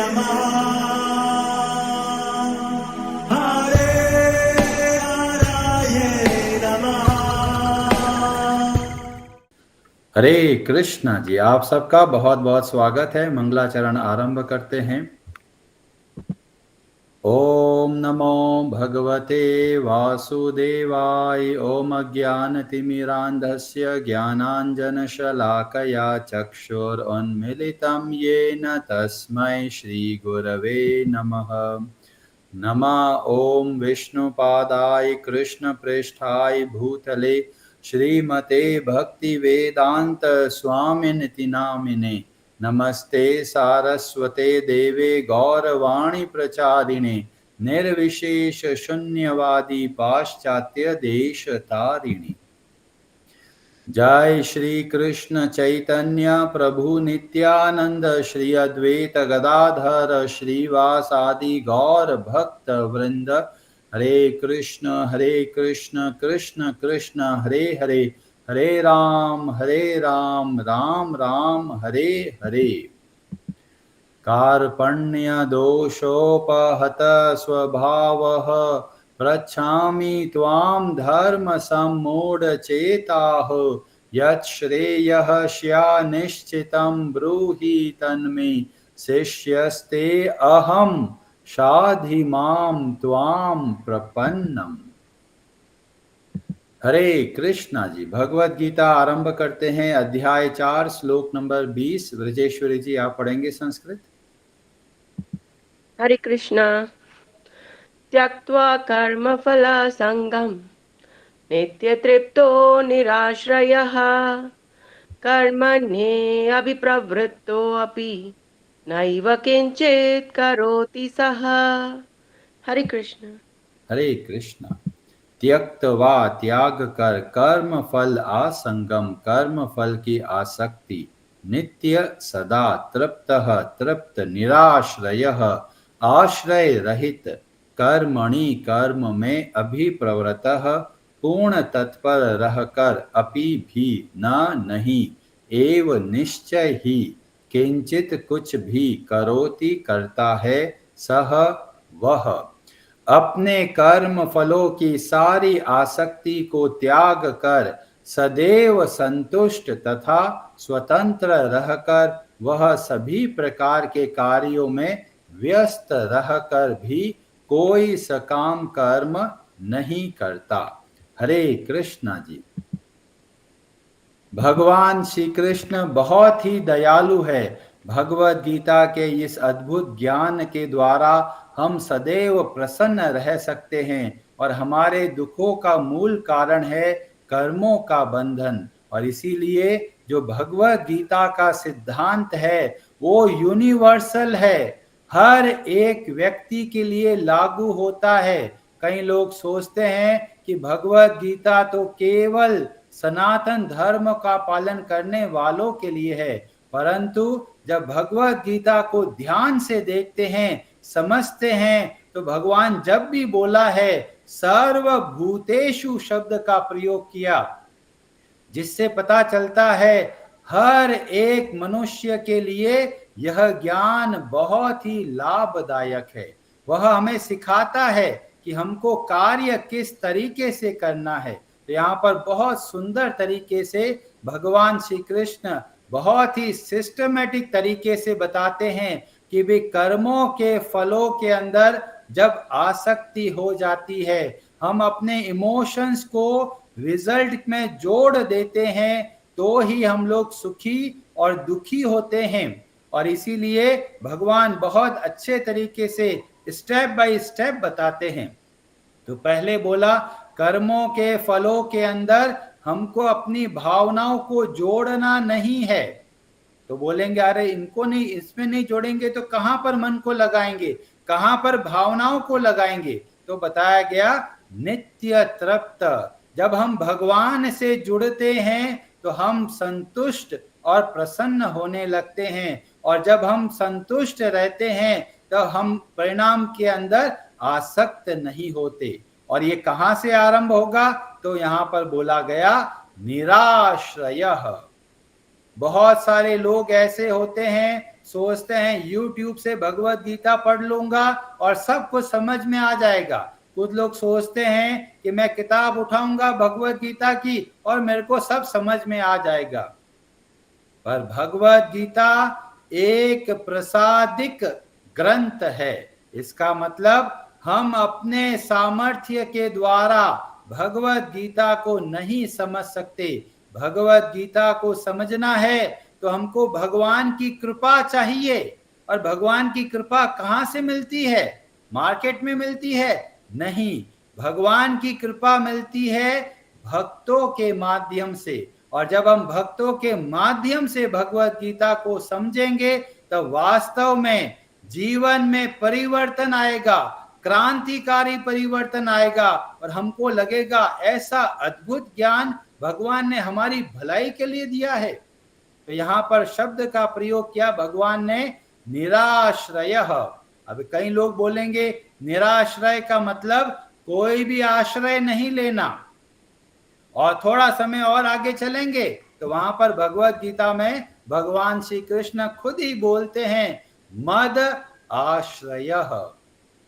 नमः हरे हराये नमः। हरे कृष्णा जी, आप सबका बहुत बहुत स्वागत है। मंगलाचरण आरंभ करते हैं। ओम नमो भगवते वासुदेवाय। ओम अज्ञानतिमिरान्धस्य ज्ञानाञ्जनशलाकया चक्षुरुन्मीलितं येन तस्मै श्रीगुरवे नमः। नमः ओम विष्णुपादाय कृष्णप्रेष्ठाय भूतले श्रीमते भक्तिवेदांत स्वामिनिति नामिने। नमस्ते सारस्वते देवे गौरवाणी प्रचारिणे निर्विशेष शून्यवादी पाश्चात्य देश तारिणी। जय श्री कृष्ण चैतन्य प्रभु नित्यानंद श्री अद्वैत गदाधर श्रीवासादि गौर भक्त वृंद। हरे कृष्ण कृष्ण कृष्ण हरे हरे, हरे राम राम राम हरे हरे। कार्पण्य दोषोपहत स्वभावः पृच्छामि त्वां धर्म सम्मूढचेताः। यच्छ्रेयः स्यान्निश्चितं ब्रूहि तन्मे शिष्यस्ते अहं शाधिमां त्वां प्रपन्नम्। हरे कृष्णा जी, भगवत गीता आरंभ करते हैं। अध्याय 4 श्लोक नंबर 20। ब्रजेश्वरी जी आप पढ़ेंगे संस्कृत। हरे कृष्णा। त्यक्त्वा कर्मफलासङ्गं नित्यतृप्तो निराश्रयः कर्मण्येऽभिप्रवृत्तोऽपि नैव किंचित् करोति सः। हरे कृष्ण। हरे कृष्णा। त्यक्तवा त्याग कर, कर्म फल आसंगम कर्म फल की आसक्ति, नित्य सदा तृप्तः तृप्त, निराश्रयः आश्रय रहित, कर्मणि कर्म में अभिप्रवृतः पूर्ण तत्पर रहकर, अपि भी न नहीं, एव निश्चय ही, किंचित कुछ भी, करोति करता है, सह वह। अपने कर्म फलों की सारी आसक्ति को त्याग कर सदैव संतुष्ट तथा स्वतंत्र रहकर वह सभी प्रकार के कार्यों में व्यस्त रहकर भी कोई सकाम कर्म नहीं करता। हरे कृष्णा जी। भगवान श्री कृष्ण बहुत ही दयालु है। भगवत गीता के इस अद्भुत ज्ञान के द्वारा हम सदैव प्रसन्न रह सकते हैं और हमारे दुखों का मूल कारण है कर्मों का बंधन। और इसीलिए जो भगवत गीता का सिद्धांत है वो यूनिवर्सल है, हर एक व्यक्ति के लिए लागू होता है। कई लोग सोचते हैं कि भगवत गीता तो केवल सनातन धर्म का पालन करने वालों के लिए है, परंतु जब भगवत गीता को ध्यान से देखते हैं, समझते हैं, तो भगवान जब भी बोला है सर्वभूतेषु शब्द का प्रयोग किया, जिससे पता चलता है हर एक मनुष्य के लिए यह ज्ञान बहुत ही लाभदायक है। वह हमें सिखाता है कि हमको कार्य किस तरीके से करना है। तो यहाँ पर बहुत सुंदर तरीके से भगवान श्री कृष्ण बहुत ही सिस्टमेटिक तरीके से बताते हैं कि वे कर्मों के फलों के अंदर जब आसक्ति हो जाती है, हम अपने इमोशंस को रिजल्ट में जोड़ देते हैं, तो ही हम लोग सुखी और दुखी होते हैं। और इसीलिए भगवान बहुत अच्छे तरीके से स्टेप बाय स्टेप बताते हैं। तो पहले बोला कर्मों के फलों के अंदर हमको अपनी भावनाओं को जोड़ना नहीं है। तो बोलेंगे अरे इनको नहीं, इसमें नहीं जोड़ेंगे तो कहां पर मन को लगाएंगे, कहां पर भावनाओं को लगाएंगे। तो बताया गया नित्य तृप्त। जब हम भगवान से जुड़ते हैं तो हम संतुष्ट और प्रसन्न होने लगते हैं, और जब हम संतुष्ट रहते हैं तो हम परिणाम के अंदर आसक्त नहीं होते। और ये कहां से आरंभ होगा? तो यहां पर बोला गया निराश्रयः। बहुत सारे लोग ऐसे होते हैं, सोचते हैं YouTube से भगवत गीता पढ़ लूंगा और सब कुछ समझ में आ जाएगा। कुछ लोग सोचते हैं कि मैं किताब उठाऊंगा भगवत गीता की और मेरे को सब समझ में आ जाएगा। पर भगवत गीता एक प्रसादिक ग्रंथ है। इसका मतलब हम अपने सामर्थ्य के द्वारा भगवत गीता को नहीं समझ सकते। भगवत गीता को समझना है तो हमको भगवान की कृपा चाहिए। और भगवान की कृपा कहाँ से मिलती है? मार्केट में मिलती है? नहीं, भगवान की कृपा मिलती है भक्तों के माध्यम से। और जब हम भक्तों के माध्यम से भगवत गीता को समझेंगे तो वास्तव में जीवन में परिवर्तन आएगा, क्रांतिकारी परिवर्तन आएगा और हमको लगेगा ऐसा अद्भुत ज्ञान भगवान ने हमारी भलाई के लिए दिया है। तो यहाँ पर शब्द का प्रयोग किया भगवान ने, निराश्रय। अब कई लोग बोलेंगे निराश्रय का मतलब कोई भी आश्रय नहीं लेना। और थोड़ा समय और आगे चलेंगे तो वहां पर भगवत गीता में भगवान श्री कृष्ण खुद ही बोलते हैं, मद आश्रय।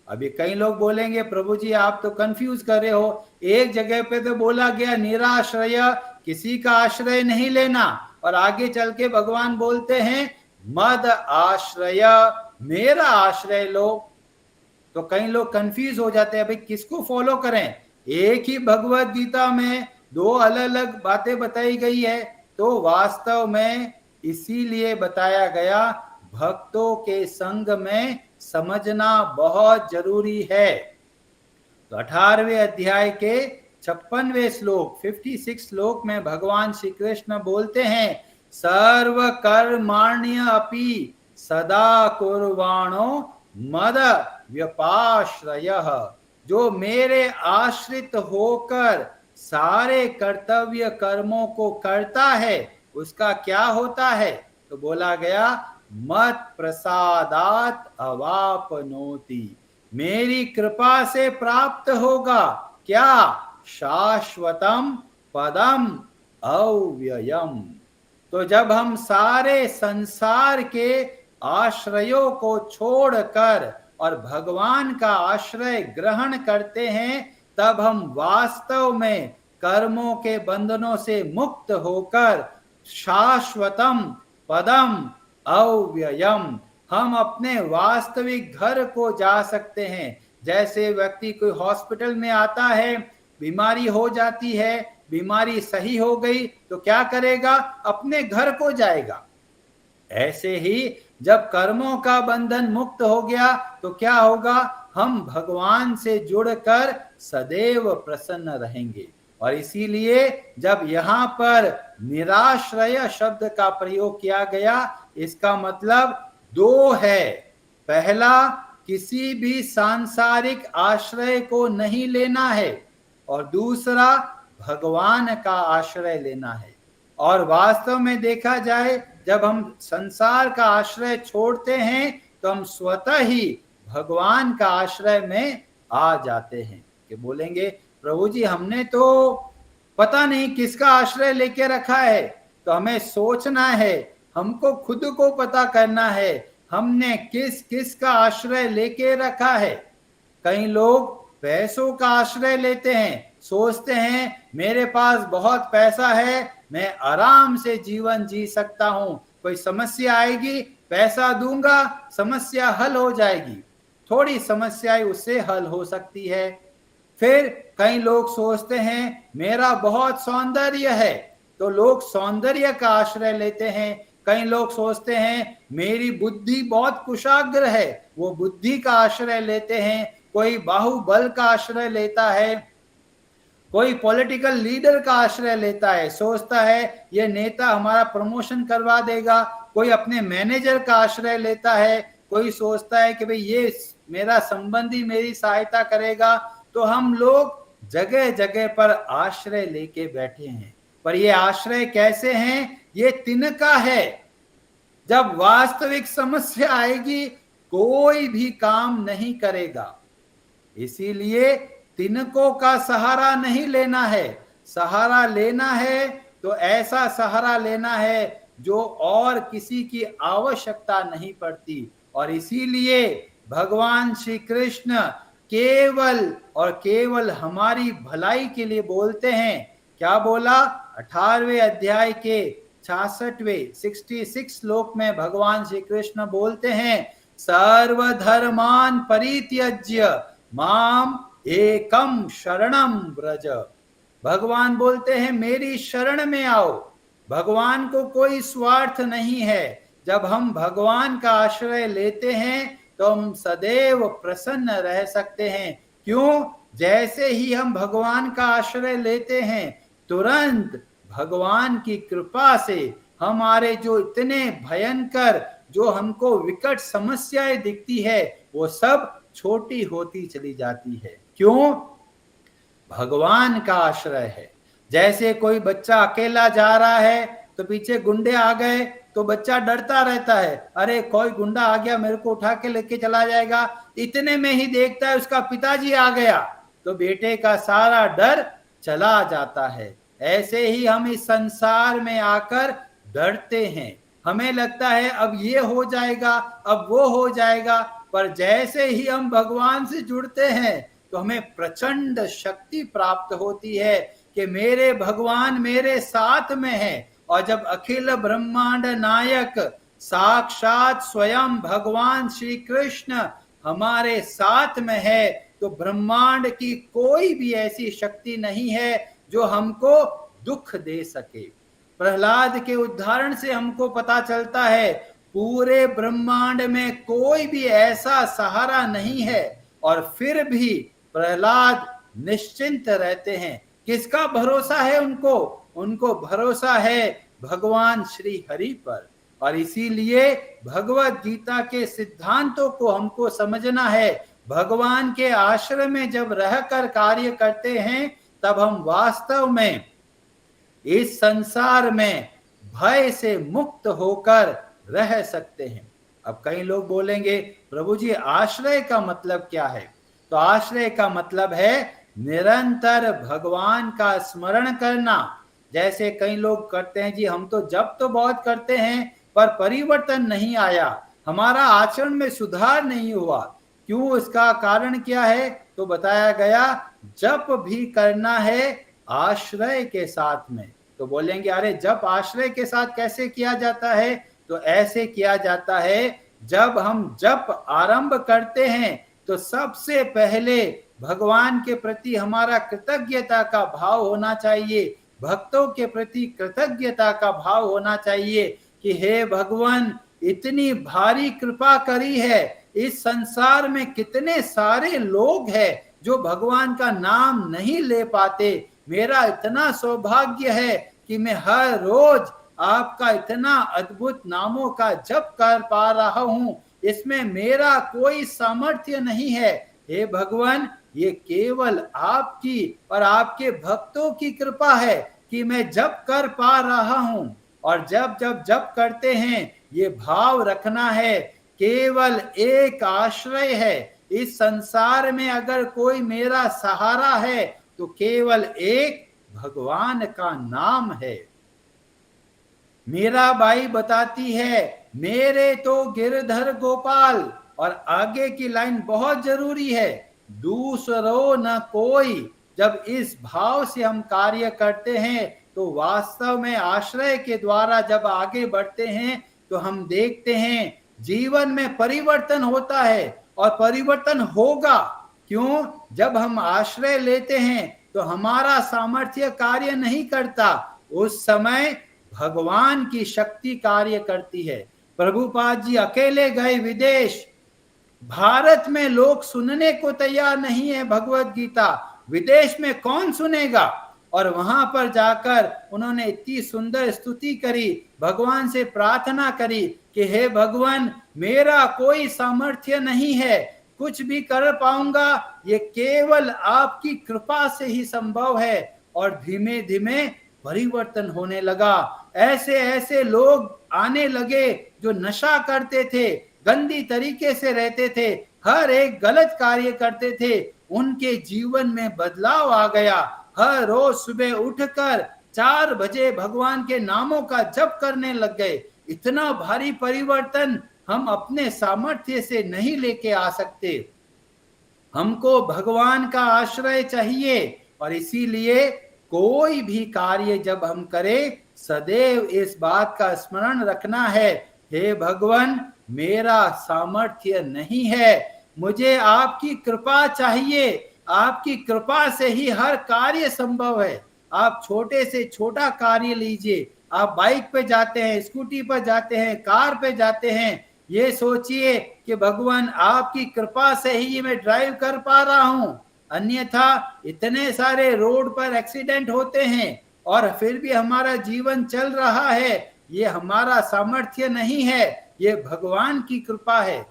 अभी कई लोग बोलेंगे प्रभु जी आप तो कंफ्यूज कर रहे हो, एक जगह पे तो बोला गया निराश्रय, किसी का आश्रय नहीं लेना, और आगे चल के भगवान बोलते हैं मद आश्रय, मेरा आश्रय लो। तो कई लोग कंफ्यूज हो जाते हैं, भाई किसको फॉलो करें? एक ही भगवत गीता में दो अलग अलग बातें बताई गई है। तो वास्तव में इसीलिए बताया गया भक्तों के संग में समझना बहुत जरूरी है। तो 18वें अध्याय के 56वें श्लोक 56 श्लोक में भगवान श्री कृष्ण बोलते हैं, सर्व कर्माण्य अपि सदा कुर्वाणो मद व्यपाश्रय। जो मेरे आश्रित होकर सारे कर्तव्य कर्मों को करता है उसका क्या होता है? तो बोला गया मत प्रसादात अवापनोति, मेरी कृपा से प्राप्त होगा क्या? शाश्वतम पदम अव्ययम। तो जब हम सारे संसार के आश्रयों को छोड़कर और भगवान का आश्रय ग्रहण करते हैं तब हम वास्तव में कर्मों के बंधनों से मुक्त होकर शाश्वतम पदम अव्ययम, हम अपने वास्तविक घर को जा सकते हैं। जैसे व्यक्ति कोई हॉस्पिटल में आता है, बीमारी हो जाती है, बीमारी सही हो गई तो क्या करेगा? अपने घर को जाएगा। ऐसे ही जब कर्मों का बंधन मुक्त हो गया तो क्या होगा? हम भगवान से जुड़कर सदैव प्रसन्न रहेंगे। और इसीलिए जब यहाँ पर निराश्रय शब्द का प्रयोग किया गया, इसका मतलब दो है। पहला, किसी भी सांसारिक आश्रय को नहीं लेना है, और दूसरा भगवान का आश्रय लेना है। और वास्तव में देखा जाए जब हम संसार का आश्रय छोड़ते हैं तो हम स्वतः ही भगवान का आश्रय में आ जाते हैं। कि बोलेंगे प्रभु जी हमने तो पता नहीं किसका आश्रय लेके रखा है। तो हमें सोचना है, हमको खुद को पता करना है हमने किस किस का आश्रय लेके रखा है। कई लोग पैसों का आश्रय लेते हैं, सोचते हैं मेरे पास बहुत पैसा है, मैं आराम से जीवन जी सकता हूं, कोई समस्या आएगी पैसा दूंगा समस्या हल हो जाएगी। थोड़ी समस्याएं उससे हल हो सकती है। फिर कई लोग सोचते हैं मेरा बहुत सौंदर्य है, तो लोग सौंदर्य का आश्रय लेते हैं। कई लोग सोचते हैं मेरी बुद्धि बहुत कुशाग्र है, वो बुद्धि का आश्रय लेते हैं। कोई बाहुबल का आश्रय लेता है, कोई पॉलिटिकल लीडर का आश्रय लेता है, सोचता है ये नेता हमारा प्रमोशन करवा देगा। कोई अपने मैनेजर का आश्रय लेता है, कोई सोचता है कि भाई ये मेरा संबंधी मेरी सहायता करेगा। तो हम लोग जगह जगह पर आश्रय लेके बैठे हैं। पर ये आश्रय कैसे हैं? ये तिनका है। जब वास्तविक समस्या आएगी कोई भी काम नहीं करेगा। इसीलिए तिनकों का सहारा नहीं लेना है। सहारा लेना है तो ऐसा सहारा लेना है जो और किसी की आवश्यकता नहीं पड़ती। और इसीलिए भगवान श्री कृष्ण केवल और केवल हमारी भलाई के लिए बोलते हैं। क्या बोला? 18वें अध्याय के 66वें 66 श्लोक में भगवान श्री कृष्ण बोलते हैं, सर्वधर्मान परित्यज्य माम एकम शरणम व्रज। भगवान बोलते हैं मेरी शरण में आओ। भगवान को कोई स्वार्थ नहीं है। जब हम भगवान का आश्रय लेते हैं तो हम सदैव प्रसन्न रह सकते हैं। क्यों? जैसे ही हम भगवान का आश्रय लेते हैं, तुरंत भगवान की कृपा से हमारे जो इतने भयंकर, जो हमको विकट समस्याएं दिखती है, वो सब छोटी होती चली जाती है। क्यों? भगवान का आश्रय है। जैसे कोई बच्चा अकेला जा रहा है तो पीछे गुंडे आ गए तो बच्चा डरता रहता है, अरे कोई गुंडा आ गया मेरे को उठा के लेके चला जाएगा। इतने में ही देखता है उसका पिताजी आ गया तो बेटे का सारा डर चला जाता है। ऐसे ही हम इस संसार में आकर डरते हैं। हमें लगता है अब ये हो जाएगा, अब वो हो जाएगा, पर जैसे ही हम भगवान से जुड़ते हैं तो हमें प्रचंड शक्ति प्राप्त होती है कि मेरे भगवान मेरे साथ में है। और जब अखिल ब्रह्मांड नायक साक्षात स्वयं भगवान श्री कृष्ण हमारे साथ में है तो ब्रह्मांड की कोई भी ऐसी शक्ति नहीं है जो हमको दुख दे सके। प्रहलाद के उदाहरण से हमको पता चलता है पूरे ब्रह्मांड में कोई भी ऐसा सहारा नहीं है, और फिर भी प्रहलाद निश्चिंत रहते हैं। किसका भरोसा है उनको? उनको भरोसा है भगवान श्री हरि पर। और इसीलिए भगवत गीता के सिद्धांतों को हमको समझना है। भगवान के आश्रय में जब रहकर कार्य करते हैं तब हम वास्तव में इस संसार में भय से मुक्त होकर रह सकते हैं। अब कई लोग बोलेंगे प्रभु जी आश्रय का मतलब क्या है? तो आश्रय का मतलब है निरंतर भगवान का स्मरण करना। जैसे कई लोग करते हैं जी हम तो जप तो बहुत करते हैं पर परिवर्तन नहीं आया, हमारा आचरण में सुधार नहीं हुआ। क्यों? इसका कारण क्या है? तो बताया गया जप भी करना है आश्रय के साथ में। तो बोलेंगे अरे जप आश्रय के साथ कैसे किया जाता है? तो ऐसे किया जाता है जब हम जप आरंभ करते हैं तो सबसे पहले भगवान के प्रति हमारा कृतज्ञता का भाव होना चाहिए, भक्तों के प्रति कृतज्ञता का भाव होना चाहिए कि हे भगवान इतनी भारी कृपा करी है, इस संसार में कितने सारे लोग हैं जो भगवान का नाम नहीं ले पाते। मेरा इतना सौभाग्य है कि मैं हर रोज आपका इतना अद्भुत नामों का जप कर पा रहा हूं। इसमें मेरा कोई सामर्थ्य नहीं है। हे भगवान ये केवल आपकी और आपके भक्तों की कृपा है कि मैं जप कर पा रहा हूं। और जब जब जप करते हैं ये भाव रखना है केवल एक आश्रय है इस संसार में, अगर कोई मेरा सहारा है तो केवल एक भगवान का नाम है। मीराबाई बताती है मेरे तो गिरधर गोपाल, और आगे की लाइन बहुत जरूरी है, दूसरो न कोई। जब इस भाव से हम कार्य करते हैं तो वास्तव में आश्रय के द्वारा जब आगे बढ़ते हैं तो हम देखते हैं जीवन में परिवर्तन होता है, और परिवर्तन होगा। क्यों? जब हम आश्रय लेते हैं तो हमारा सामर्थ्य कार्य नहीं करता, उस समय भगवान की शक्ति कार्य करती है। प्रभुपाद जी अकेले गए विदेश, भारत में लोग सुनने को तैयार नहीं है भगवत गीता, विदेश में कौन सुनेगा? और वहां पर जाकर उन्होंने इतनी सुंदर स्तुति करी, भगवान से प्रार्थना करी कि हे भगवान मेरा कोई सामर्थ्य नहीं है, कुछ भी कर पाऊंगा, ये केवल आपकी कृपा से ही संभव है। और धीमे धीमे परिवर्तन होने लगा। ऐसे ऐसे लोग आने लगे जो नशा करते थे, गंदी तरीके से रहते थे, हर एक गलत कार्य करते थे, उनके जीवन में बदलाव आ गया। हर रोज सुबह उठकर 4 बजे भगवान के नामों का जप करने लग गए। इतना भारी परिवर्तन हम अपने सामर्थ्य से नहीं लेके आ सकते। हमको भगवान का आश्रय चाहिए और इसीलिए कोई भी कार्य जब हम करें, सदैव इस बात का स्मरण रखना है, हे भगवान, मेरा सामर्थ्य नहीं है, मुझे आपकी कृपा चाहिए। आपकी कृपा से ही हर कार्य संभव है। आप छोटे से छोटा कार्य लीजिए। आप बाइक पे जाते हैं, स्कूटी पर जाते हैं, कार पे जाते हैं, ये सोचिए कि भगवान आपकी कृपा से ही मैं ड्राइव कर पा रहा हूं। अन्यथा इतने सारे रोड पर एक्सीडेंट होते हैं और फिर भी हमारा जीवन चल रहा है। ये हमारा सामर्थ्य नहीं है, ये भगवान की कृपा है।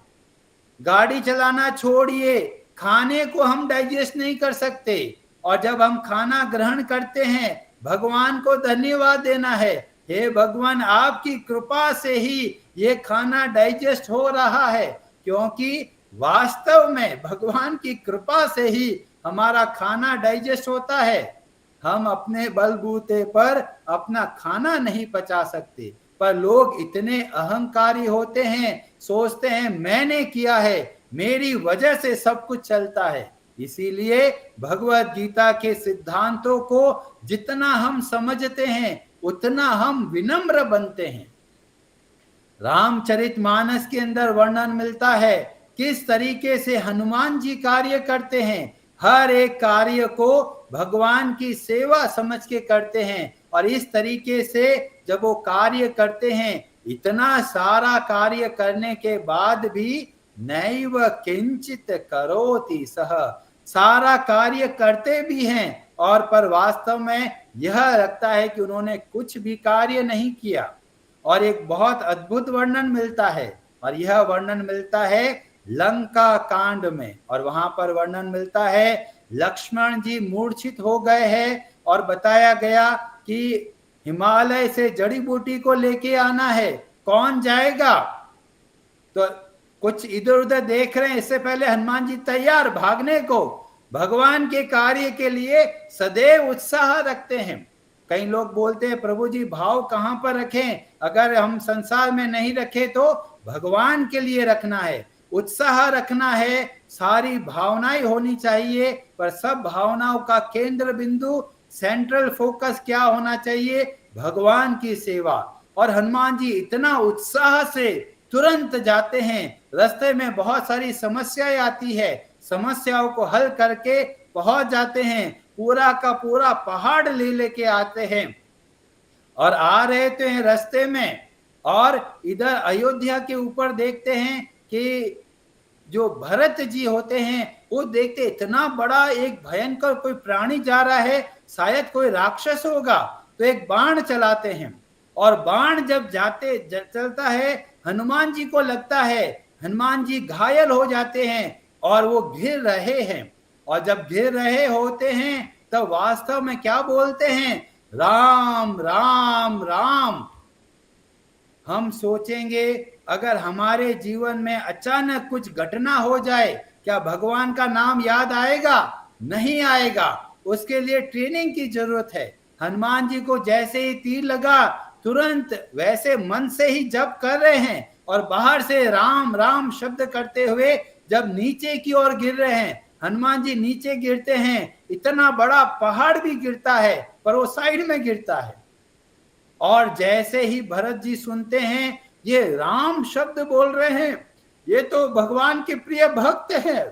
गाड़ी चलाना छोड़िए, खाने को हम डाइजेस्ट नहीं कर सकते और जब हम खाना ग्रहण करते हैं, भगवान को धन्यवाद देना है, हे भगवान, आपकी कृपा से ही ये खाना डाइजेस्ट हो रहा है, क्योंकि वास्तव में भगवान की कृपा से ही हमारा खाना डाइजेस्ट होता है। हम अपने बलबूते पर अपना खाना नहीं पचा सकते, पर लोग इतने अहंकारी होते हैं, सोचते हैं मैंने किया है, मेरी वजह से सब कुछ चलता है। इसीलिए भगवत गीता के सिद्धांतों को जितना हम समझते हैं, उतना हम विनम्र बनते हैं। रामचरितमानस के अंदर वर्णन मिलता है किस तरीके से हनुमान जी कार्य करते हैं। हर एक कार्य को भगवान की सेवा समझ के करते हैं और इस तरीके से जब वो कार्य करते हैं, इतना सारा कार्य करने के बाद भी नैव किंचित करोति सह, सारा कार्य करते भी हैं और पर वास्तव में यह लगता है कि उन्होंने कुछ भी कार्य नहीं किया। और एक बहुत अद्भुत वर्णन मिलता है और यह वर्णन मिलता है लंका कांड में, और वहां पर वर्णन मिलता है लक्ष्मण जी मूर्छित हो गए हैं और बताया गया कि हिमालय से जड़ी बूटी को लेके आना है, कौन जाएगा? तो कुछ इधर उधर देख रहे हैं, इससे पहले हनुमान जी तैयार भागने को, भगवान के कार्य के लिए सदैव उत्साह रखते हैं। कई लोग बोलते हैं प्रभु जी भाव कहां पर रखें, अगर हम संसार में नहीं रखे तो भगवान के लिए रखना है, उत्साह रखना है, सारी भावनाएं होनी चाहिए, पर सब भावनाओं का केंद्र बिंदु, सेंट्रल फोकस क्या होना चाहिए? भगवान की सेवा। और हनुमान जी इतना उत्साह से तुरंत जाते हैं। रास्ते में बहुत सारी समस्याएं आती है, समस्याओं को हल करके पहुंच जाते हैं, पूरा का पूरा पहाड़ ले लेके आते हैं और आ रहे थे रास्ते में, और इधर अयोध्या के ऊपर देखते हैं कि जो भरत जी होते हैं वो देखते इतना बड़ा एक भयंकर कोई प्राणी जा रहा है, शायद कोई राक्षस होगा, तो एक बाण चलाते हैं और बाण जब चलता है, हनुमान जी को लगता है, हनुमान जी घायल हो जाते हैं और वो गिर रहे हैं। और जब गिर रहे होते हैं तब वास्तव में क्या बोलते हैं? राम राम राम। हम सोचेंगे अगर हमारे जीवन में अचानक कुछ घटना हो जाए, क्या भगवान का नाम याद आएगा? नहीं आएगा। उसके लिए ट्रेनिंग की जरूरत है। हनुमान जी को जैसे ही तीर लगा, तुरंत वैसे मन से ही जप कर रहे हैं और बाहर से राम राम शब्द करते हुए जब नीचे की ओर गिर रहे हैं, हनुमान जी नीचे गिरते हैं, इतना बड़ा पहाड़ भी गिरता है पर वो साइड में गिरता है। और जैसे ही भरत जी सुनते हैं ये राम शब्द बोल रहे हैं, ये तो भगवान के प्रिय भक्त हैं,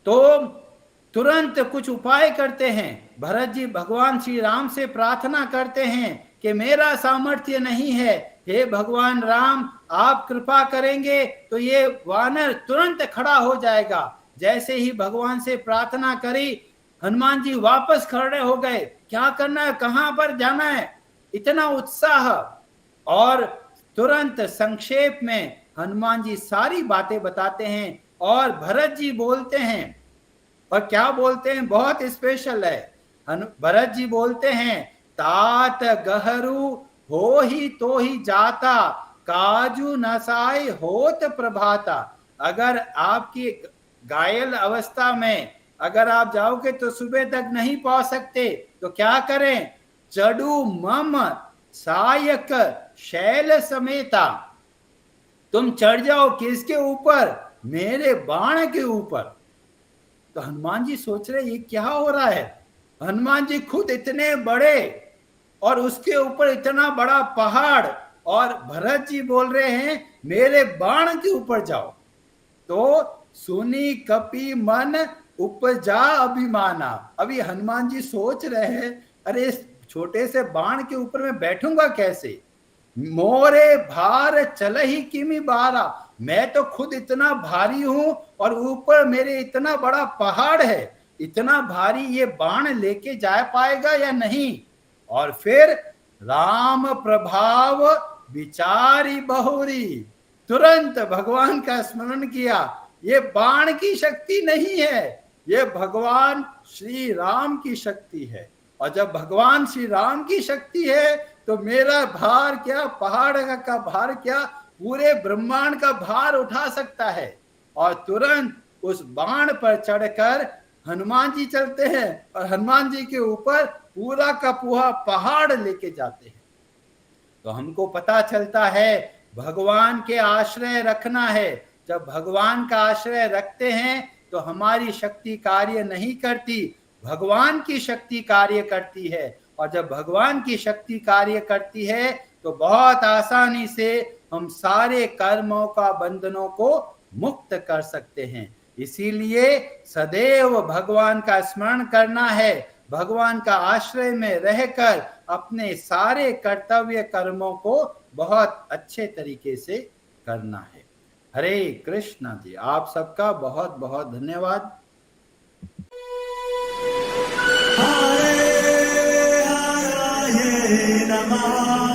तो तुरंत कुछ उपाय करते हैं। भरत जी भगवान श्री राम से प्रार्थना करते हैं कि मेरा सामर्थ्य नहीं है, हे भगवान राम, आप कृपा करेंगे तो ये वानर तुरंत खड़ा हो जाएगा। जैसे ही भगवान से प्रार्थना करी, हनुमान जी वापस खड़े हो गए। क्या करना है, कहां पर जाना है, इतना उत्साह। और तुरंत संक्षेप में हनुमान जी सारी बातें बताते हैं और भरत जी बोलते हैं, और क्या बोलते हैं, बहुत स्पेशल है। भरत जी बोलते हैं, तात गहरू हो ही तो ही जाता, काजू नसाई होत प्रभाता। अगर आपकी घायल अवस्था में अगर आप जाओगे तो सुबह तक नहीं पहुंच सकते, तो क्या करें? चढ़ू मम सायक शैल समेता। तुम चढ़ जाओ किसके ऊपर? मेरे बाण के ऊपर। तो हनुमान जी सोच रहे ये क्या हो रहा है? हनुमान जी खुद इतने बड़े और उसके ऊपर इतना बड़ा पहाड़, और भरत जी बोल रहे हैं मेरे बाण के ऊपर जाओ। तो सुनी कपि मन उपजा अभिमाना। अभी हनुमान जी सोच रहे हैं अरे इस छोटे से बाण के ऊपर मैं बैठूंगा कैसे? मोरे भार चलहि किमि बारा। मैं तो खुद इतना भारी हूं और ऊपर मेरे इतना बड़ा पहाड़ है, इतना भारी ये बाण लेके जा पाएगा या नहीं? और फिर राम प्रभाव विचारी बहुरी, तुरंत भगवान का स्मरण किया। ये बाण की शक्ति नहीं है, ये भगवान श्री राम की शक्ति है। और जब भगवान श्री राम की शक्ति है तो मेरा भार क्या, पहाड़ का भार क्या, पूरे ब्रह्मांड का भार उठा सकता है। और तुरंत उस बाण पर चढ़कर हनुमान जी चलते हैं और हनुमान जी के ऊपर पूरा का पूरा पहाड़ लेके जाते हैं। तो हमको पता चलता है भगवान के आश्रय रखना है। जब भगवान का आश्रय रखते हैं तो हमारी शक्ति कार्य नहीं करती, भगवान की शक्ति कार्य करती है। और जब भगवान की शक्ति कार्य करती है तो बहुत आसानी से हम सारे कर्मों का बंधनों को मुक्त कर सकते हैं। इसीलिए सदैव भगवान का स्मरण करना है, भगवान का आश्रय में रहकर अपने सारे कर्तव्य कर्मों को बहुत अच्छे तरीके से करना है। हरे कृष्णा जी, आप सबका बहुत बहुत धन्यवाद। हरे हरे नमः।